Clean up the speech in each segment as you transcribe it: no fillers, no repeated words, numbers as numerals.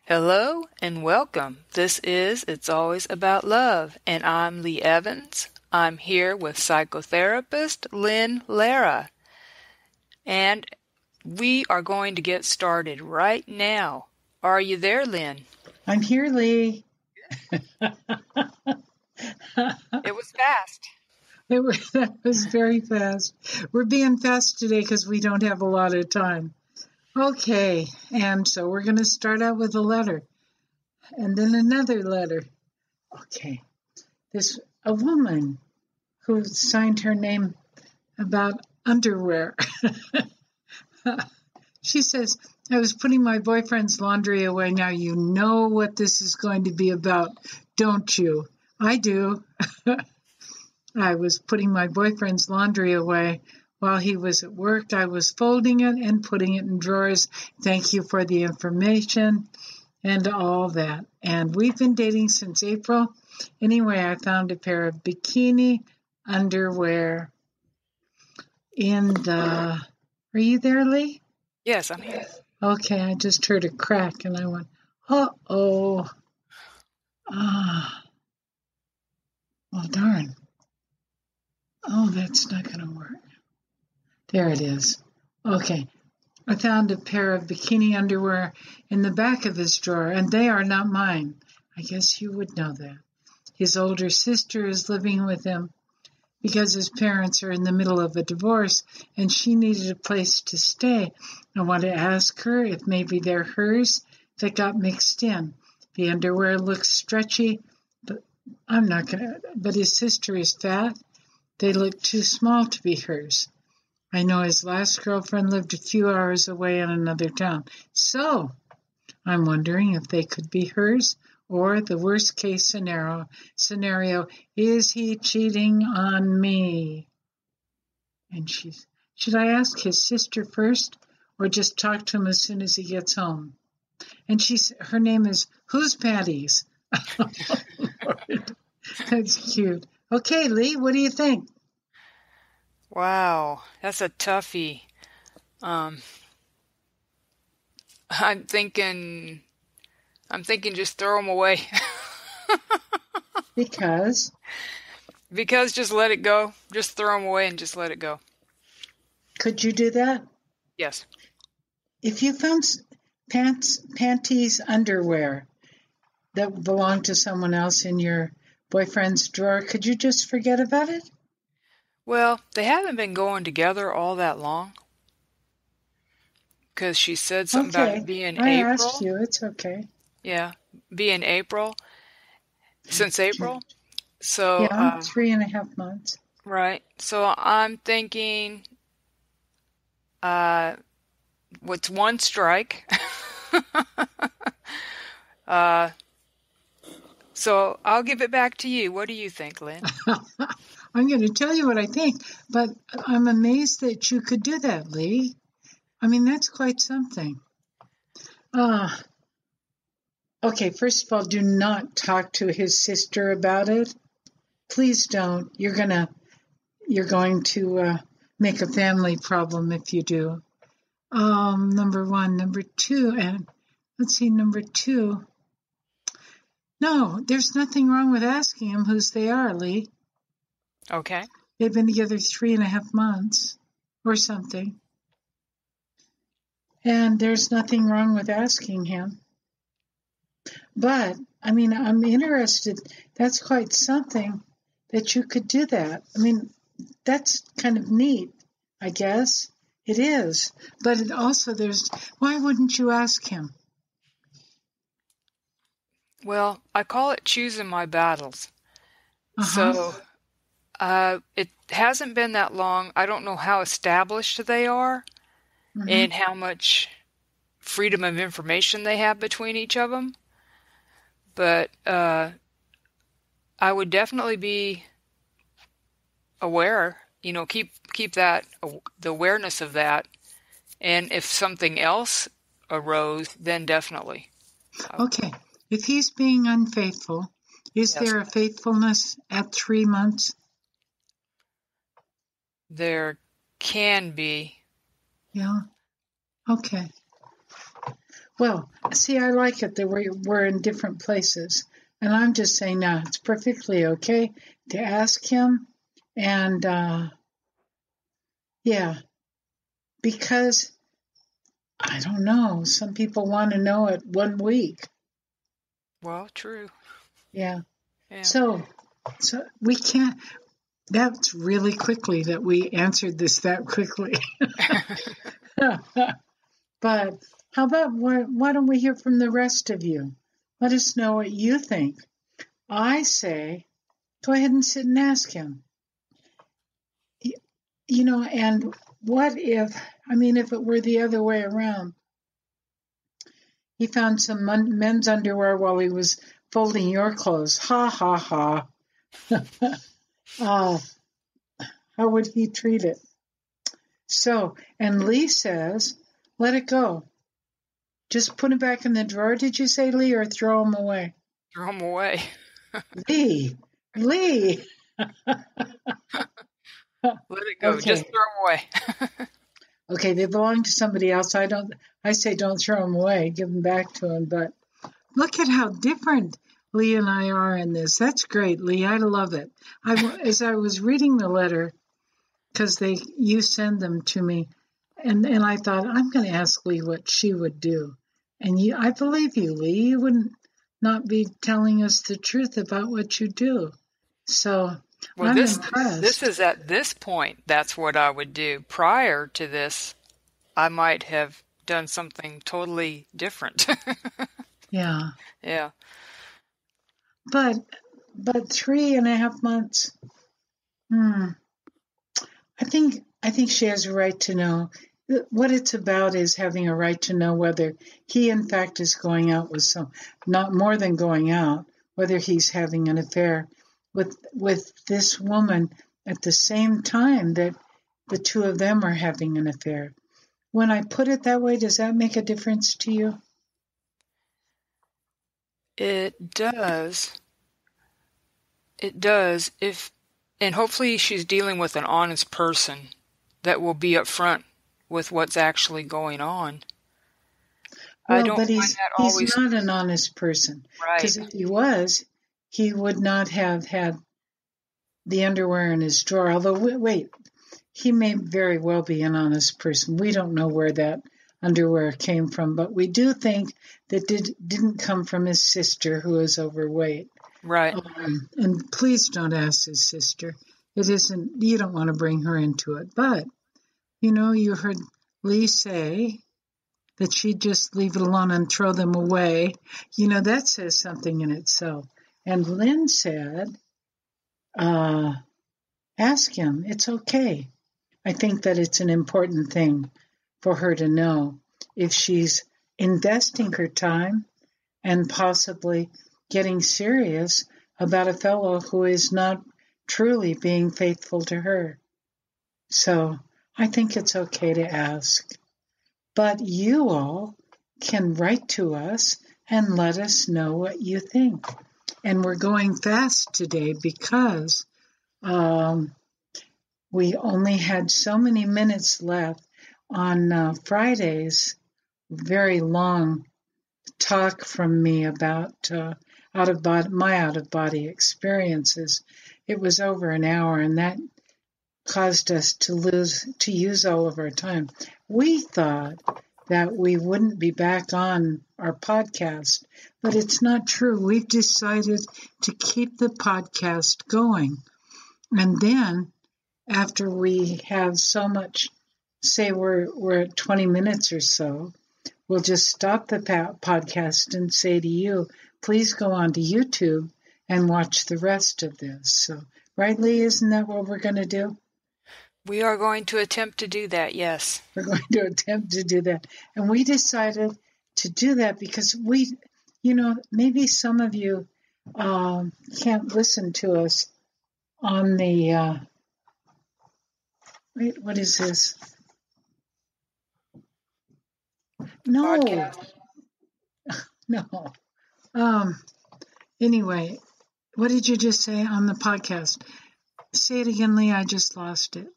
Hello and welcome. This is It's Always About Love, and I'm Lee Evans. I'm here with psychotherapist Lynn Lara, and we are going to get started right now. Are you there, Lynn? I'm here, Lee. It was fast. That was very fast. We're being fast today because we don't have a lot of time. Okay, and so we're going to start out with a letter, and then another letter. Okay, there's a woman who signed her name about underwear. She says, I was putting my boyfriend's laundry away. Now you know what this is going to be about, don't you? I do. I was putting my boyfriend's laundry away. While he was at work, I was folding it and putting it in drawers. Thank you for the information and all that. And we've been dating since April. Anyway, I found a pair of bikini underwear in the... Are you there, Lee? Yes, I'm here. Okay, I just heard a crack and I went, uh-oh. Ah. Well, darn. Oh, that's not going to work. There it is. Okay. I found a pair of bikini underwear in the back of his drawer, and they are not mine. I guess you would know that. His older sister is living with him because his parents are in the middle of a divorce, and she needed a place to stay. I want to ask her if maybe they're hers that got mixed in. The underwear looks stretchy, but I'm not going to. But his sister is fat. They look too small to be hers. I know his last girlfriend lived a few hours away in another town. So I'm wondering if they could be hers, or the worst case scenario, is he cheating on me? And should I ask his sister first, or just talk to him as soon as he gets home? And her name is Who's Panties? Oh, Lord. That's cute. Okay, Lee, what do you think? Wow, that's a toughie. I'm thinking just throw them away. Because? Because just let it go. Just throw them away and just let it go. Could you do that? Yes. If you found panties underwear that belonged to someone else in your boyfriend's drawer, could you just forget about it? Well, they haven't been going together all that long. Because she said something about it being April. I asked you. It's okay. Yeah, being April. Since April. So yeah, 3.5 months. Right. So I'm thinking, what's one strike? So I'll give it back to you. What do you think, Lynn? I'm going to tell you what I think, but I'm amazed that you could do that, Lee. I mean, that's quite something. Okay, first of all, do not talk to his sister about it. Please don't. You're going to make a family problem if you do. Number one. Number two, and let's see, number two. No, there's nothing wrong with asking him whose they are, Lee. Okay. They've been together 3.5 months or something. And there's nothing wrong with asking him. But, I mean, I'm interested. That's quite something that you could do that. I mean, that's kind of neat, I guess. It is. But it also, why wouldn't you ask him? Well, I call it choosing my battles. Uh-huh. So, it hasn't been that long. I don't know how established they are and how much freedom of information they have between each of them. But I would definitely be aware, keep that, the awareness of that. And if something else arose, then definitely. Okay. If he's being unfaithful, is there a faithfulness at 3 months? There can be. Yeah. Okay. Well, see, I like it that we're in different places. And I'm just saying now, it's perfectly okay to ask him. And yeah, because I don't know, some people want to know it 1 week. Well, true. Yeah. Yeah. So we can't, that's really quickly that we answered this that quickly. But how about why don't we hear from the rest of you? Let us know what you think. I say, go ahead and sit and ask him. And what if it were the other way around? He found some men's underwear while he was folding your clothes. Ha, ha, ha. How would he treat it? So, and Lee says, let it go. Just put it back in the drawer, did you say, Lee, or throw them away? Throw them away. Lee. Let it go. Okay. Just throw them away. Okay, they belong to somebody else. I say don't throw them away, give them back to him. But look at how different Lee and I are in this. That's great, Lee. I love it. As I was reading the letter, because you send them to me, and I thought, I'm going to ask Lee what she would do. And I believe you, Lee. You wouldn't not be telling us the truth about what you do. So Well, I'm this impressed. is at this point, that's what I would do. Prior to this, I might have done something totally different. Yeah. Yeah. But 3.5 months. I think she has a right to know. What it's about is having a right to know whether he, in fact, is going out with not more than going out, whether he's having an affair with this woman at the same time that the two of them are having an affair. When I put it that way, does that make a difference to you? It does. It does. And hopefully she's dealing with an honest person that will be upfront with what's actually going on. I Well, don't but find he's that always not an honest person. right. Because if he was, he would not have had the underwear in his drawer. Although, wait, he may very well be an honest person. We don't know where that underwear came from, but we do think that didn't come from his sister who is overweight. Right. And please don't ask his sister. It isn't, you don't want to bring her into it. But, you heard Lee say that she'd just leave it alone and throw them away. That says something in itself. And Lynn said, ask him. It's okay. I think that it's an important thing for her to know if she's investing her time and possibly getting serious about a fellow who is not truly being faithful to her. So I think it's okay to ask. But you all can write to us and let us know what you think. And we're going fast today because we only had so many minutes left on Friday's very long talk from me about my out of body experiences. It was over an hour, and that caused us to use all of our time. We thought that we wouldn't be back on our podcast, but it's not true. We've decided to keep the podcast going. And then after we have so much, say we're at 20 minutes or so, we'll just stop the podcast and say to you, please go on to YouTube and watch the rest of this. So, right, Lee, isn't that what we're going to do? We are going to attempt to do that, yes. We're going to attempt to do that. And we decided to do that because maybe some of you can't listen to us on the, wait, what is this? No. Podcast. No. Anyway, what did you just say on the podcast? Say it again, Lee. I just lost it.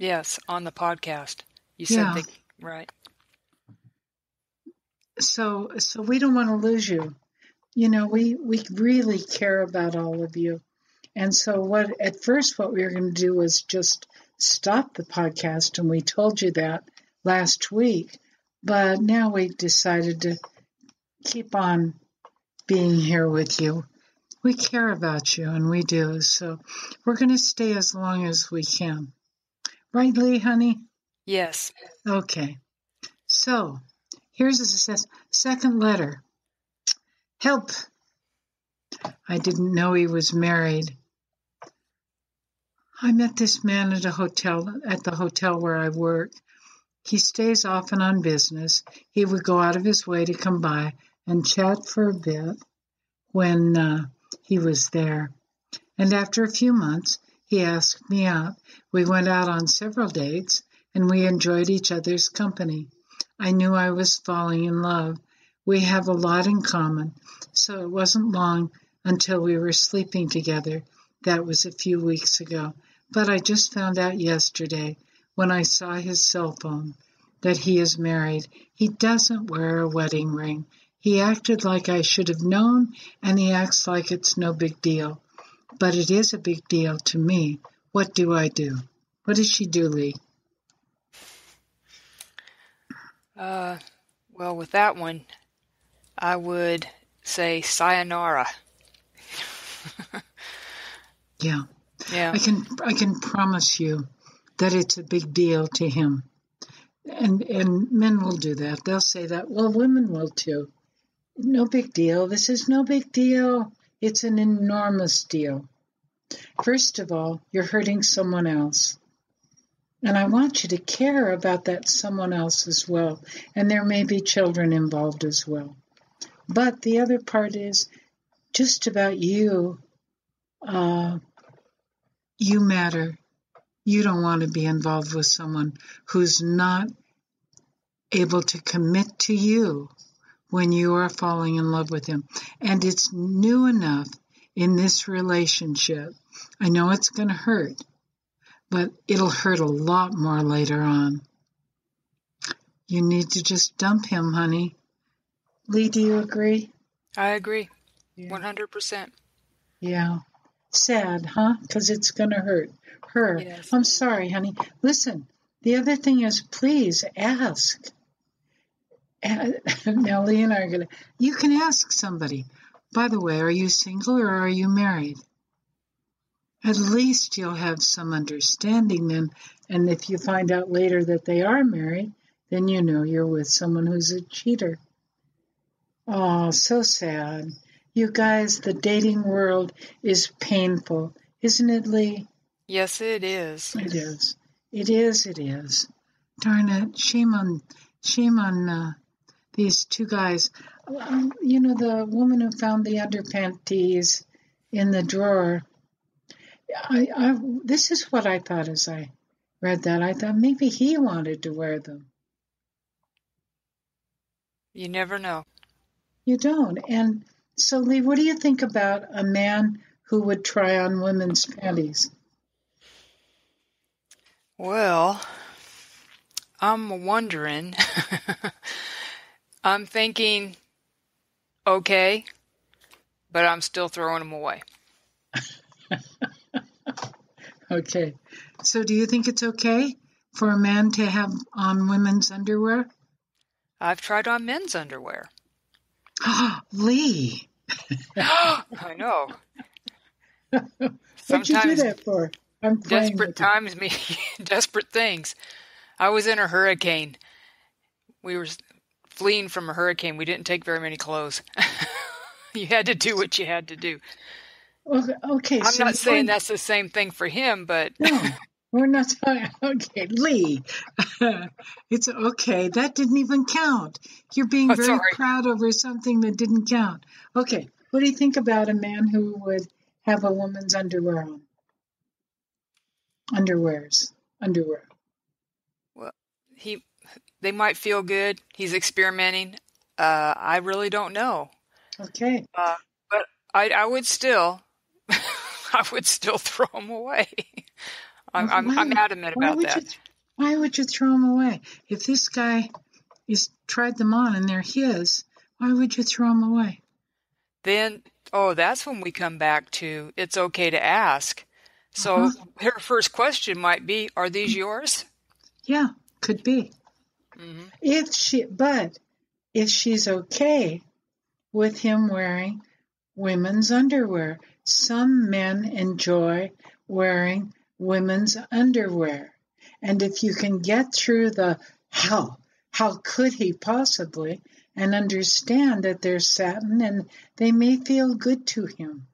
Yes, on the podcast. You said right. So we don't want to lose you. You know, we really care about all of you. And so at first what we were going to do was just stop the podcast, and we told you that last week. But now we decided to keep on being here with you. We care about you, and we do. So we're going to stay as long as we can. Right, Lee, honey? Yes. Okay. So here's a second letter. Help. I didn't know he was married. I met this man at the hotel where I work. He stays often on business. He would go out of his way to come by and chat for a bit when he was there. And after a few months, he asked me out. We went out on several dates, and we enjoyed each other's company. I knew I was falling in love. We have a lot in common, so it wasn't long until we were sleeping together. That was a few weeks ago. But I just found out yesterday, when I saw his cell phone, that he is married. He doesn't wear a wedding ring. He acted like I should have known, and he acts like it's no big deal. But it is a big deal to me. What do I do? What does she do, Lee? Well, with that one, I would say sayonara. Yeah. Yeah. I can promise you that it's a big deal to him. And men will do that. They'll say that. Well, women will too. No big deal. This is no big deal. It's an enormous deal. First of all, you're hurting someone else. And I want you to care about that someone else as well. And there may be children involved as well. But the other part is just about you. You matter. You don't want to be involved with someone who's not able to commit to you when you are falling in love with him. And it's new enough in this relationship. I know it's going to hurt, but it'll hurt a lot more later on. You need to just dump him, honey. Lee, do you agree? I agree. Yeah. 100%. Yeah. Sad, huh? Because it's going to hurt her. Yes. I'm sorry, honey. Listen, the other thing is, please ask. Now, Lee and I are going to... You can ask somebody. By the way, are you single or are you married? At least you'll have some understanding then. And if you find out later that they are married, then you know you're with someone who's a cheater. Oh, so sad. You guys, the dating world is painful. Isn't it, Lee? Yes, it is. It is. It is. It is. Darn it. Shame on these two guys. You know, the woman who found the panties in the drawer. This is what I thought as I read that. I thought maybe he wanted to wear them. You never know. You don't. And so, Lee, what do you think about a man who would try on women's panties? Well, I'm wondering. I'm thinking, okay, but I'm still throwing them away. Okay. So do you think it's okay for a man to have on women's underwear? I've tried on men's underwear. Lee. I know. What'd you do that for? I'm playing desperate times mean desperate things. I was in a hurricane. We were fleeing from a hurricane. We didn't take very many clothes. You had to do what you had to do. Okay. I'm not saying that's the same thing for him, but... No, we're not talking... Okay, Lee. It's okay. That didn't even count. You're being very proud over something that didn't count. Okay, what do you think about a man who would have a woman's underwear on? Underwear. Well, they might feel good. He's experimenting. I really don't know. Okay. But I would still... I would still throw them away. I'm adamant about that. Why would you throw them away? If this guy He's tried them on and they're his. Why would you throw them away? Then, that's when we come back to it's okay to ask. Uh-huh. So her first question might be, are these yours? Yeah, could be. Mm-hmm. If she's okay with him wearing women's underwear, some men enjoy wearing women's underwear. And if you can get through the how could he possibly, and understand that they're satin and they may feel good to him.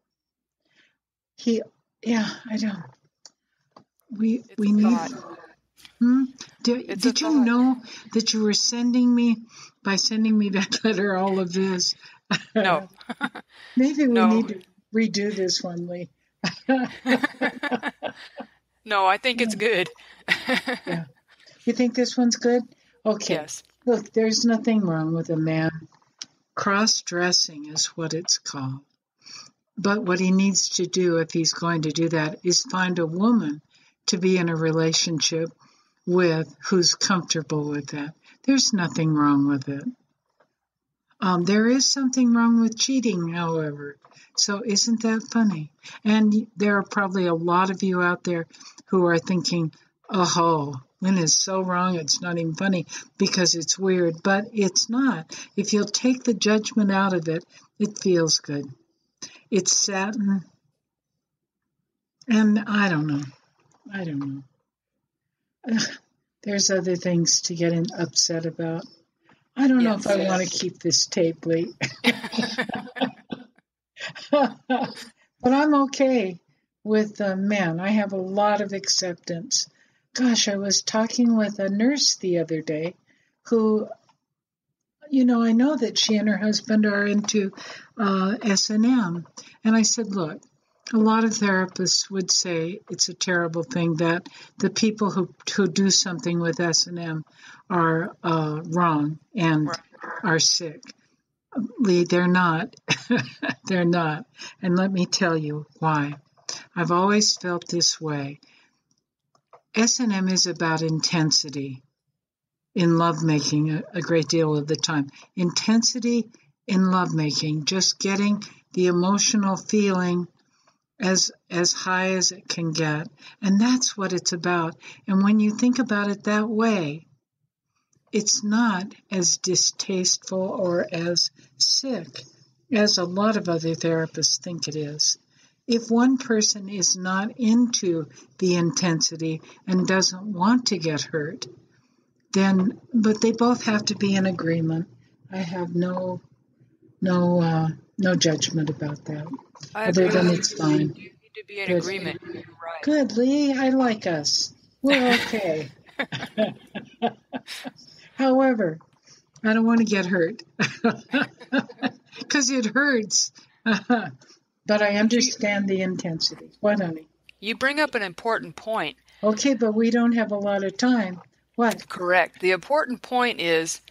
I don't. We need. Did you know that you were sending me that letter all of this? No. Maybe we need to redo this one, Lee. No, I think it's good. Yeah. You think this one's good? Okay. Yes. Look, there's nothing wrong with a man. Cross-dressing is what it's called. But what he needs to do, if he's going to do that, is find a woman to be in a relationship with who's comfortable with that. There's nothing wrong with it. There is something wrong with cheating, however. So isn't that funny? And there are probably a lot of you out there who are thinking, oh, Lynn is so wrong, it's not even funny because it's weird. But it's not. If you'll take the judgment out of it, it feels good. It's satin. And I don't know. There's other things to get upset about. I don't know if I want to keep this tape, Lee. But I'm okay with men. I have a lot of acceptance. Gosh, I was talking with a nurse the other day who, I know that she and her husband are into S&M. And I said, look, a lot of therapists would say it's a terrible thing that the people who do something with S&M are wrong and are sick. Lee, they're not. They're not. And let me tell you why. I've always felt this way. S&M is about intensity in lovemaking a great deal of the time. Intensity in lovemaking, just getting the emotional feeling as high as it can get. And that's what it's about. And when you think about it that way, it's not as distasteful or as sick as a lot of other therapists think it is. If one person is not into the intensity and doesn't want to get hurt, but they both have to be in agreement. I have no judgment about that. Other than it's fine. You need to be in agreement. You're right. Good, Lee. I like us. We're okay. However, I don't want to get hurt because it hurts. But I understand the intensity. What, honey? You bring up an important point. Okay, but we don't have a lot of time. What? Correct. The important point is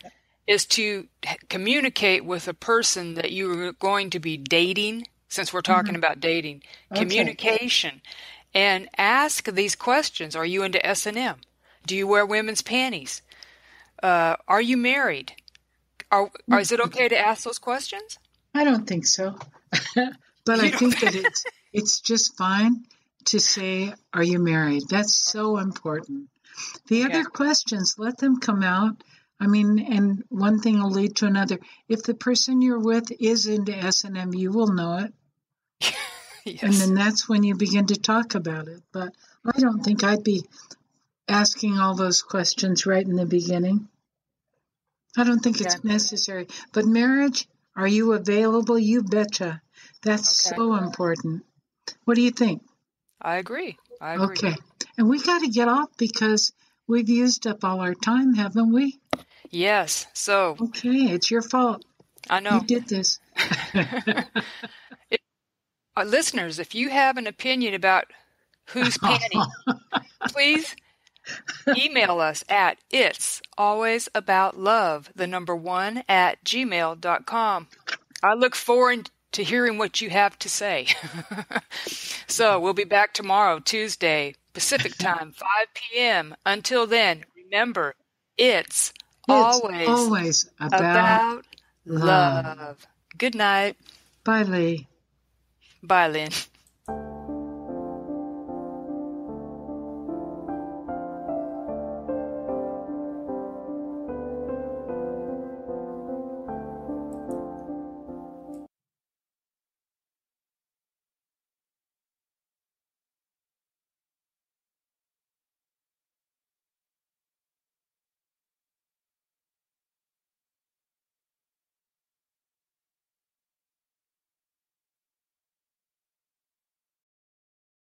to communicate with a person that you're going to be dating, since we're talking about dating. Okay. Communication. And ask these questions. Are you into S&M? Do you wear women's panties? Are you married? Is it okay to ask those questions? I don't think so. But I think that it's just fine to say, are you married? That's so important. The other questions, let them come out. I mean, and one thing will lead to another. If the person you're with is into S&M, you will know it. Yes. And then that's when you begin to talk about it. But I don't think I'd be asking all those questions right in the beginning. I don't think it's necessary. But marriage, are you available? You betcha. That's so important. What do you think? I agree. Okay. And we got to get off because we've used up all our time, haven't we? Yes. So. Okay. It's your fault. I know. You did this. Listeners, if you have an opinion about who's panty, please email us at itsalwaysaboutLove1@gmail.com. I look forward to hearing what you have to say. So we'll be back tomorrow, Tuesday, Pacific time, 5 p.m. Until then, remember, it's It's always always about about love. love. Good night. Bye, Lee. Bye, Lynn.